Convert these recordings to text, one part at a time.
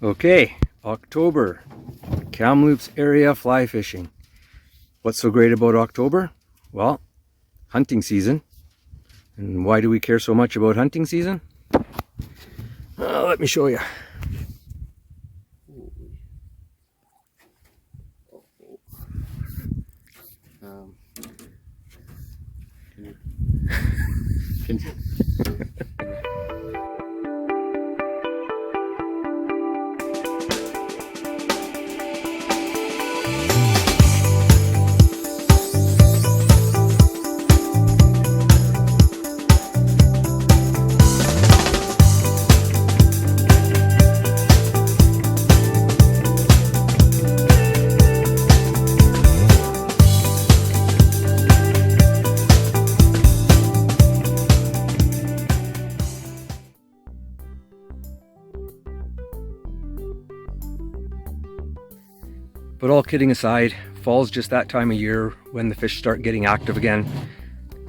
Okay, October, Kamloops area fly fishing. What's so great about October? Well, hunting season. And why do we care so much about hunting season? Let me show you. Can you? But all kidding aside, fall's just that time of year when the fish start getting active again,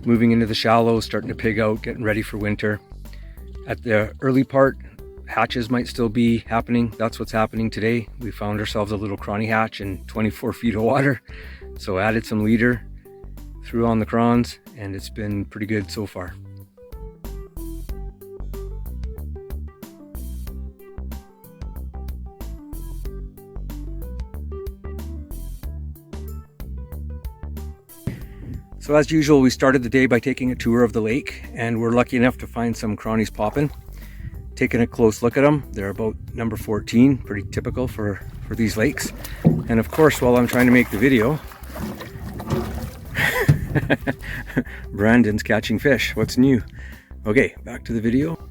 moving into the shallows, starting to pig out, getting ready for winter. At the early part, hatches might still be happening. That's what's happening today. We found ourselves a little crawny hatch in 24 feet of water. So added some leader, threw on the crawns, and it's been pretty good so far. So as usual, we started the day by taking a tour of the lake, and we're lucky enough to find some crawnies popping. Taking a close look at them, they're about number 14, pretty typical for these lakes. And of course, while I'm trying to make the video, Brandon's catching fish. What's new? Okay, back to the video.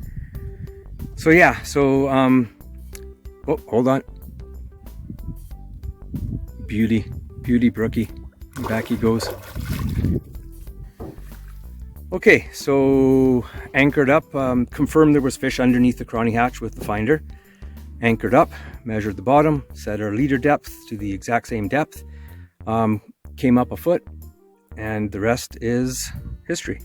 So yeah, oh, hold on. Beauty Brookie. Back he goes. Okay, so anchored up, confirmed there was fish underneath the crawny hatch with the finder. Anchored up, measured the bottom, set our leader depth to the exact same depth, came up a foot, and the rest is history.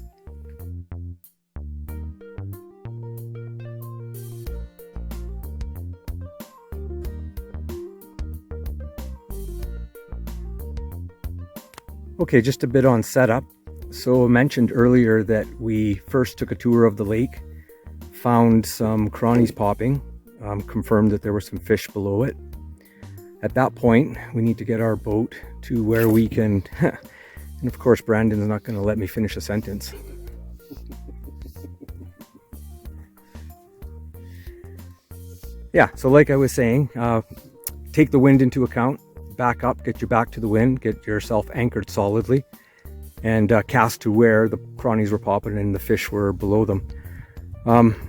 Okay, just a bit on setup. So I mentioned earlier that we first took a tour of the lake, found some crawnies popping, confirmed that there were some fish below it. At that point, we need to get our boat to where we can, and of course Brandon's not going to let me finish a sentence. Yeah, so like I was saying, take the wind into account, back up, get your back to the wind, get yourself anchored solidly, and cast to where the crawnies were popping and the fish were below them.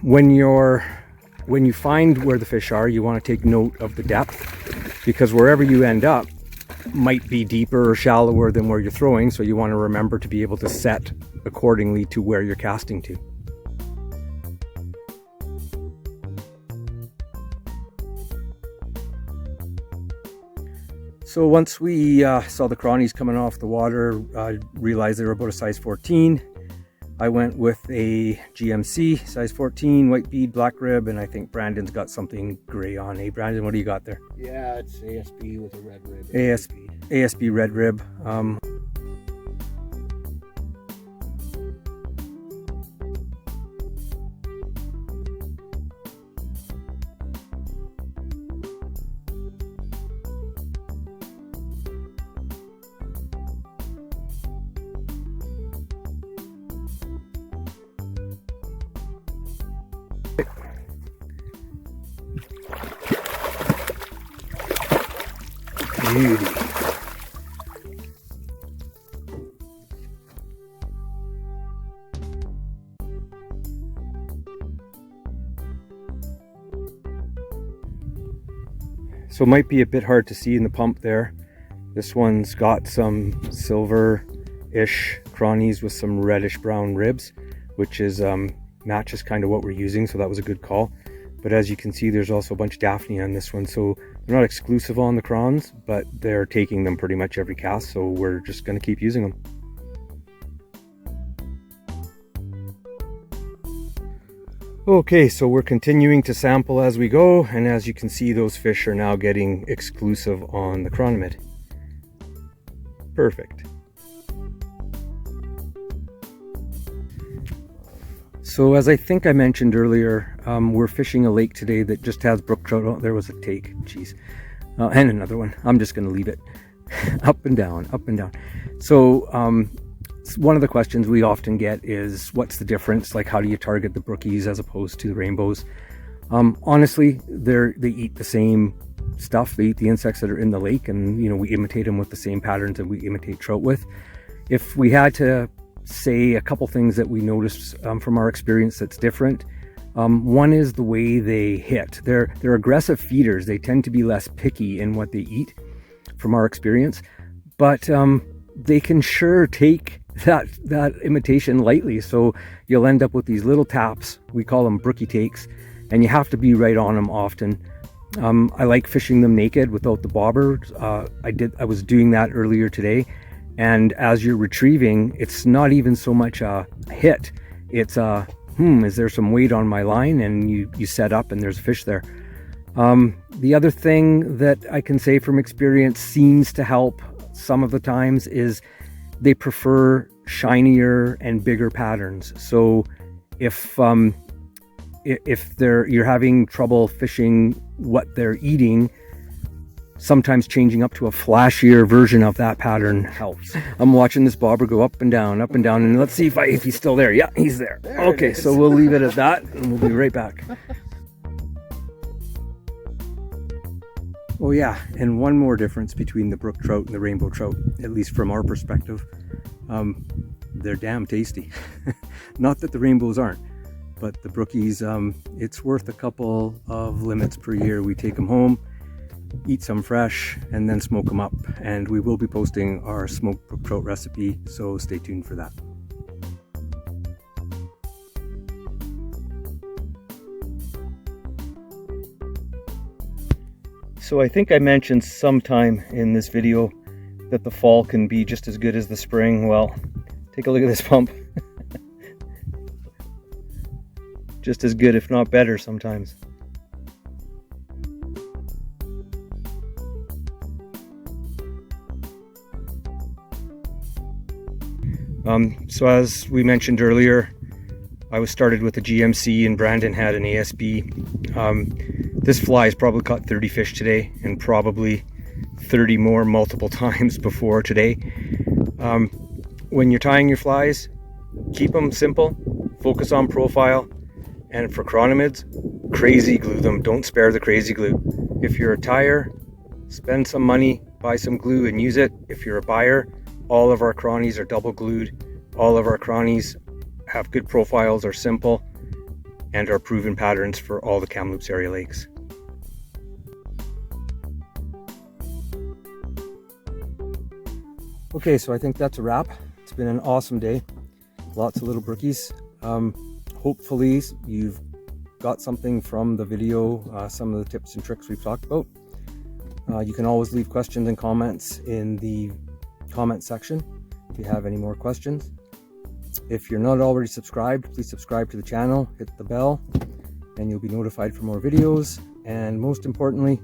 When you find where the fish are, you want to take note of the depth, because wherever you end up might be deeper or shallower than where you're throwing, so you want to remember to be able to set accordingly to where you're casting to. So once we saw the crawnies coming off the water, I realized they were about a size 14. I went with a GMC size 14, white bead, black rib, and I think Brandon's got something gray on. Hey Brandon, what do you got there? Yeah, it's ASB with a red rib. ASB red rib. Beauty. So it might be a bit hard to see in the pump there. This one's got some silver-ish crawnies with some reddish brown ribs, which is matches kind of what we're using, so that was a good call. But as you can see, there's also a bunch of Daphne on this one, so they're not exclusive on the crawns, but they're taking them pretty much every cast, so we're just going to keep using them. Okay, so we're continuing to sample as we go, and as you can see, those fish are now getting exclusive on the chironomid. Perfect. So as I think I mentioned earlier, we're fishing a lake today that just has brook trout. Oh, there was a take, jeez. And another one. I'm just going to leave it. Up and down, up and down. So one of the questions we often get is, what's the difference? Like, how do you target the brookies as opposed to the rainbows? Honestly, they eat the same stuff. They eat the insects that are in the lake, and we imitate them with the same patterns that we imitate trout with. If we had to say a couple things that we noticed from our experience that's different, one is the way they hit. They're aggressive feeders. They tend to be less picky in what they eat from our experience, but they can sure take that imitation lightly. So you'll end up with these little taps. We call them brookie takes, and you have to be right on them often. I like fishing them naked without the bobber. I was doing that earlier today, and as you're retrieving, it's not even so much a hit. It's is there some weight on my line? And you set up and there's a fish there. The other thing that I can say from experience seems to help some of the times is they prefer shinier and bigger patterns. So if you're having trouble fishing what they're eating, sometimes changing up to a flashier version of that pattern helps. I'm watching this bobber go up and down, and let's see if he's still there. Yeah, he's there. Okay, so we'll leave it at that, and we'll be right back. Oh yeah, and one more difference between the brook trout and the rainbow trout, at least from our perspective, they're damn tasty. Not that the rainbows aren't, but the brookies, it's worth a couple of limits per year. We take them home, eat some fresh, and then smoke them up. And we will be posting our smoked brook trout recipe, so stay tuned for that. So I think I mentioned sometime in this video that the fall can be just as good as the spring. Well, take a look at this pump. Just as good, if not better sometimes. So as we mentioned earlier, I was started with a GMC and Brandon had an ASB. This fly has probably caught 30 fish today, and probably 30 more multiple times before today. When you're tying your flies, keep them simple, focus on profile, and for chironomids, crazy glue them. Don't spare the crazy glue. If you're a tyer, spend some money, buy some glue and use it. If you're a buyer, all of our cronies are double glued. All of our cronies have good profiles, are simple, and are proven patterns for all the Kamloops area lakes. Okay, so I think that's a wrap. It's been an awesome day. Lots of little brookies. Hopefully you've got something from the video, some of the tips and tricks we've talked about. You can always leave questions and comments in the comment section if you have any more questions. If you're not already subscribed, please subscribe to the channel, hit the bell, and you'll be notified for more videos. And most importantly,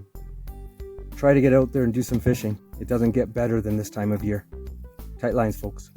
try to get out there and do some fishing. It doesn't get better than this time of year. Tight lines, folks.